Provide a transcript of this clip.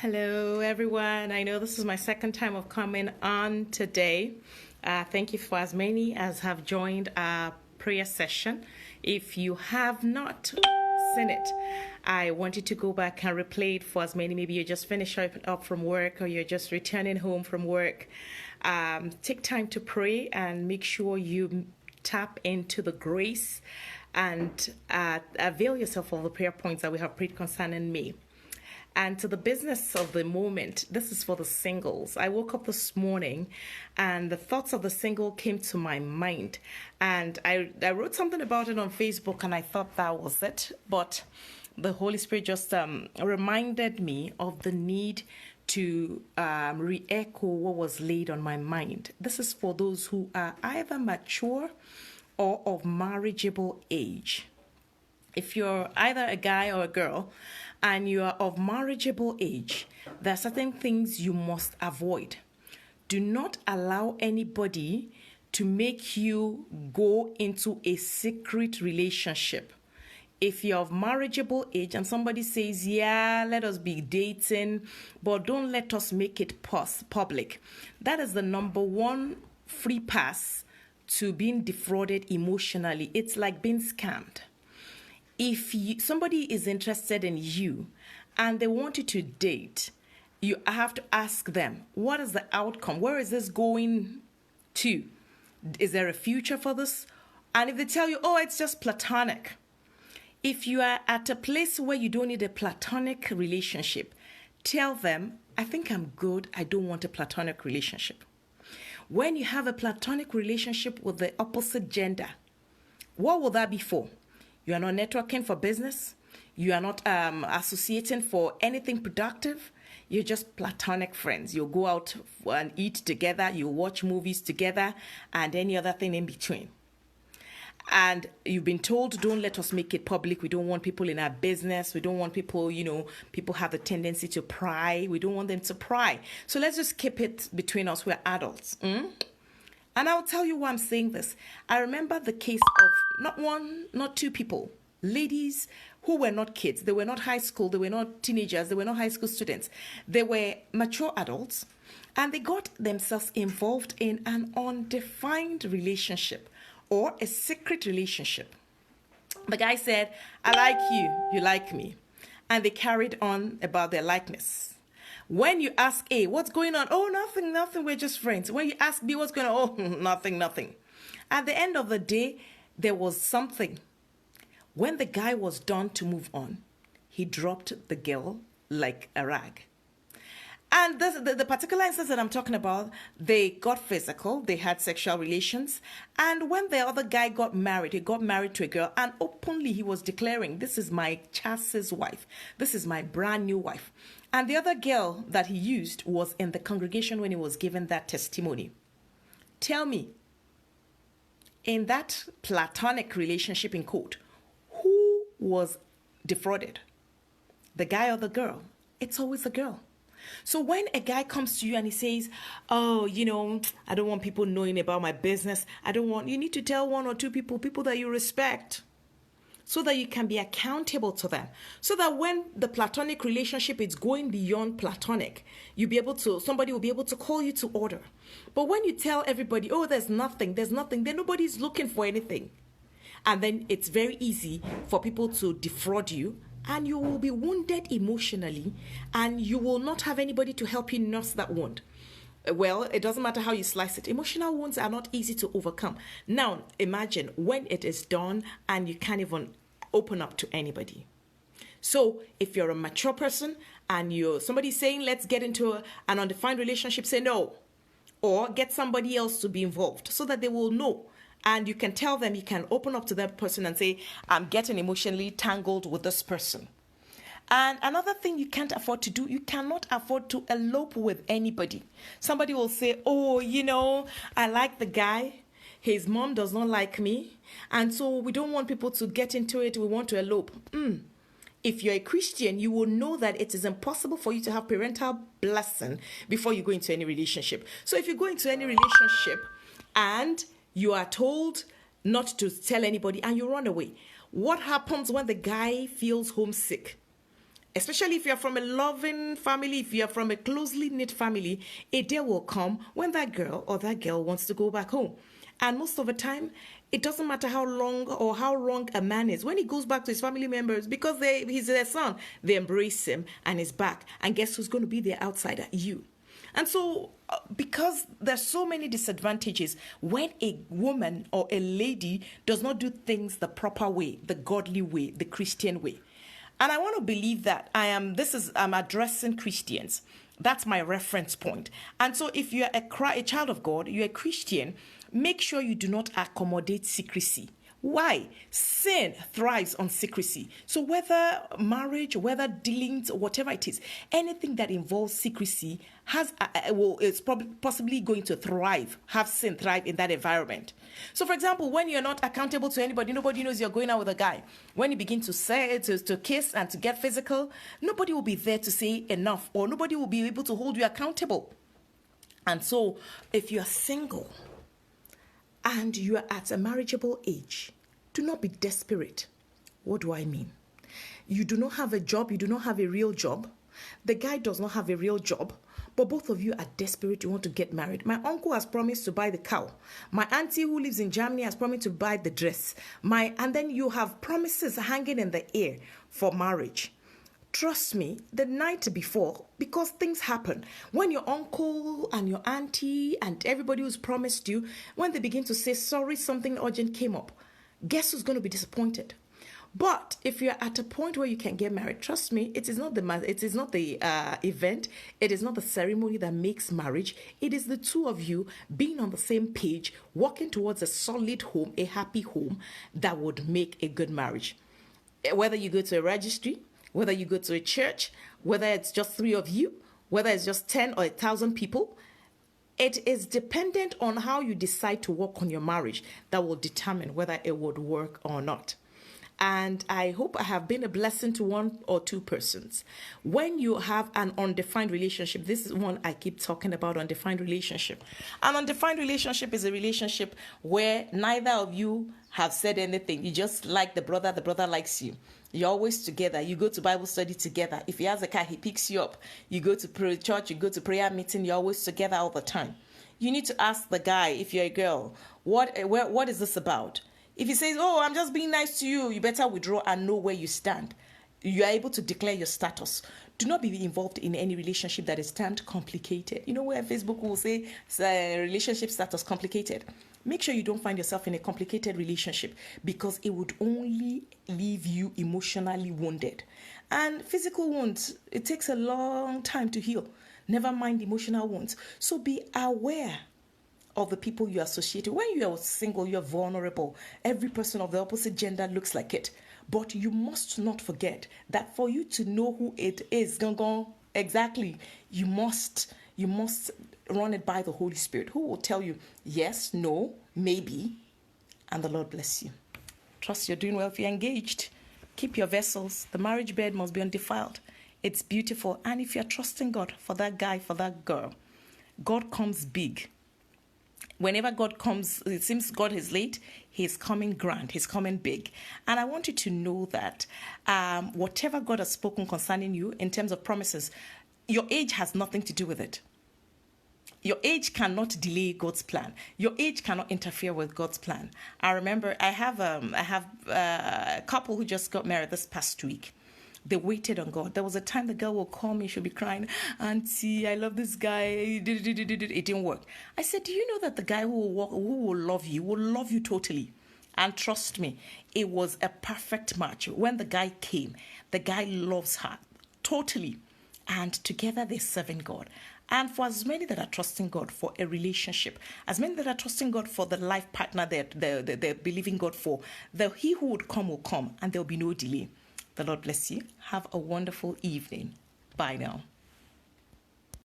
Hello, everyone. I know this is my second time of coming on today. Thank you for as many as have joined our prayer session. If you have not seen it, I want you to go back and replay it for as many. Maybe you just finished up from work or you're just returning home from work. Take time to pray and make sure you tap into the grace and avail yourself of the prayer points that we have prayed concerning me. And to the business of the moment, this is for the singles. I woke up this morning and the thoughts of the single came to my mind. And I wrote something about it on Facebook and I thought that was it. But the Holy Spirit just reminded me of the need to re-echo what was laid on my mind. This is for those who are either mature or of marriageable age. If you're either a guy or a girl and you are of marriageable age, there are certain things you must avoid. Do not allow anybody to make you go into a secret relationship. If you're of marriageable age and somebody says, yeah, let us be dating, but don't let us make it public, that is the number one free pass to being defrauded emotionally. It's like being scammed. If somebody is interested in you and they want you to date, you have to ask them, what is the outcome? Where is this going to? Is there a future for this? And if they tell you, oh, it's just platonic. If you are at a place where you don't need a platonic relationship, tell them, I think I'm good. I don't want a platonic relationship. When you have a platonic relationship with the opposite gender, what will that be for? You are not networking for business. You are not associating for anything productive. You're just platonic friends. You'll go out and eat together. You'll watch movies together and any other thing in between. And you've been told, don't let us make it public. We don't want people in our business. We don't want people, people have a tendency to pry. We don't want them to pry. So let's just keep it between us. We're adults. And I'll tell you why I'm saying this. I remember the case of not one, not two people, ladies who were not kids. They were not high school. They were not teenagers. They were not high school students. They were mature adults. And they got themselves involved in an undefined relationship or a secret relationship. The guy said, I like you. You like me. And they carried on about their likeness. When you ask A, what's going on? Oh, nothing, we're just friends. When you ask B, what's going on? Oh, nothing. At the end of the day, there was something. When the guy was done to move on, he dropped the girl like a rag. And the particular instance that I'm talking about, they got physical, they had sexual relations. And when the other guy got married, he got married to a girl and openly he was declaring, this is my chassis wife. This is my brand new wife. And the other girl that he used was in the congregation when he was given that testimony. Tell me, in that platonic relationship in quote, who was defrauded? The guy or the girl? It's always the girl. So when a guy comes to you and he says, oh, I don't want people knowing about my business. You need to tell one or two people that you respect, so that you can be accountable to them. So that when the platonic relationship is going beyond platonic, somebody will be able to call you to order. But when you tell everybody, oh, there's nothing, then nobody's looking for anything. And then it's very easy for people to defraud you, and you will be wounded emotionally, and you will not have anybody to help you nurse that wound. Well, it doesn't matter how you slice it. Emotional wounds are not easy to overcome. Now, imagine when it is done and you can't even open up to anybody. So if you're a mature person and somebody saying, let's get into an undefined relationship, say no. Or get somebody else to be involved so that they will know. And you can tell them, you can open up to that person and say, I'm getting emotionally tangled with this person. And another thing you can't afford to do, you cannot afford to elope with anybody. Somebody will say, oh, I like the guy. His mom does not like me. And so we don't want people to get into it. We want to elope. If you're a Christian, you will know that it is impossible for you to have parental blessing before you go into any relationship. So if you go into any relationship and you are told not to tell anybody and you run away, what happens when the guy feels homesick? Especially if you're from a loving family, if you're from a closely knit family, a day will come when that girl or that girl wants to go back home. And most of the time, it doesn't matter how long or how wrong a man is. When he goes back to his family members, because he's their son, they embrace him and he's back. And guess who's going to be their outsider? You. And so, because there's so many disadvantages when a woman or a lady does not do things the proper way, the godly way, the Christian way. And I want to believe that I'm addressing Christians. That's my reference point. And so if you're a child of God, you're a Christian, make sure you do not accommodate secrecy. Why? Sin thrives on secrecy. So whether marriage, whether dealings, whatever it is, anything that involves secrecy is possibly going to have sin thrive in that environment. So for example, when you're not accountable to anybody, nobody knows you're going out with a guy. When you begin to say, to kiss and to get physical, nobody will be there to say enough, or nobody will be able to hold you accountable. And so if you're single, and you are at a marriageable age, do not be desperate. What do I mean? You do not have a job, you do not have a real job. The guy does not have a real job, but both of you are desperate, you want to get married. My uncle has promised to buy the cow. My auntie who lives in Germany has promised to buy the dress. And then you have promises hanging in the air for marriage. Trust me, the night before, because things happen. When your uncle and your auntie and everybody who's promised you, when they begin to say, sorry, something urgent came up, guess who's going to be disappointed? But if you're at a point where you can get married, trust me, it is not the event, it is not the ceremony that makes marriage. It is the two of you being on the same page, walking towards a solid home, a happy home that would make a good marriage. Whether you go to a registry, whether you go to a church, whether it's just 3 of you, whether it's just 10 or 1,000 people, it is dependent on how you decide to work on your marriage that will determine whether it would work or not. And I hope I have been a blessing to 1 or 2 persons. When you have an undefined relationship, this is one I keep talking about, undefined relationship. An undefined relationship is a relationship where neither of you have said anything. You just like the brother likes you. You're always together. You go to Bible study together. If he has a car, he picks you up. You go to church, you go to prayer meeting, you're always together all the time. You need to ask the guy, if you're a girl, what is this about? If he says, oh, I'm just being nice to you, you better withdraw and know where you stand. You are able to declare your status. Do not be involved in any relationship that is termed complicated. You know where Facebook will say relationship status complicated? Make sure you don't find yourself in a complicated relationship, because it would only leave you emotionally wounded. And physical wounds, it takes a long time to heal. Never mind emotional wounds. So be aware of the people you associate with. When you are single, you're vulnerable. Every person of the opposite gender looks like it. But you must not forget that for you to know who it is, exactly, you must run it by the Holy Spirit, who will tell you yes, no, maybe, and the Lord bless you. Trust you're doing well. If you're engaged, keep your vessels. The marriage bed must be undefiled. It's beautiful. And if you're trusting God for that guy, for that girl, God comes big. Whenever God comes, it seems God is late, he's coming grand, he's coming big. And I want you to know that whatever God has spoken concerning you in terms of promises, your age has nothing to do with it. Your age cannot delay God's plan. Your age cannot interfere with God's plan. I remember I have a couple who just got married this past week. They waited on God. There was a time the girl will call me, she'll be crying, Auntie, I love this guy. It didn't work. I said, do you know that the guy who will love you totally? And trust me, it was a perfect match. When the guy came, the guy loves her totally. And together they're serving God. And for as many that are trusting God for a relationship, as many that are trusting God for the life partner they're believing God for, he who would come will come, and there'll be no delay. The Lord bless you. Have a wonderful evening. Bye now.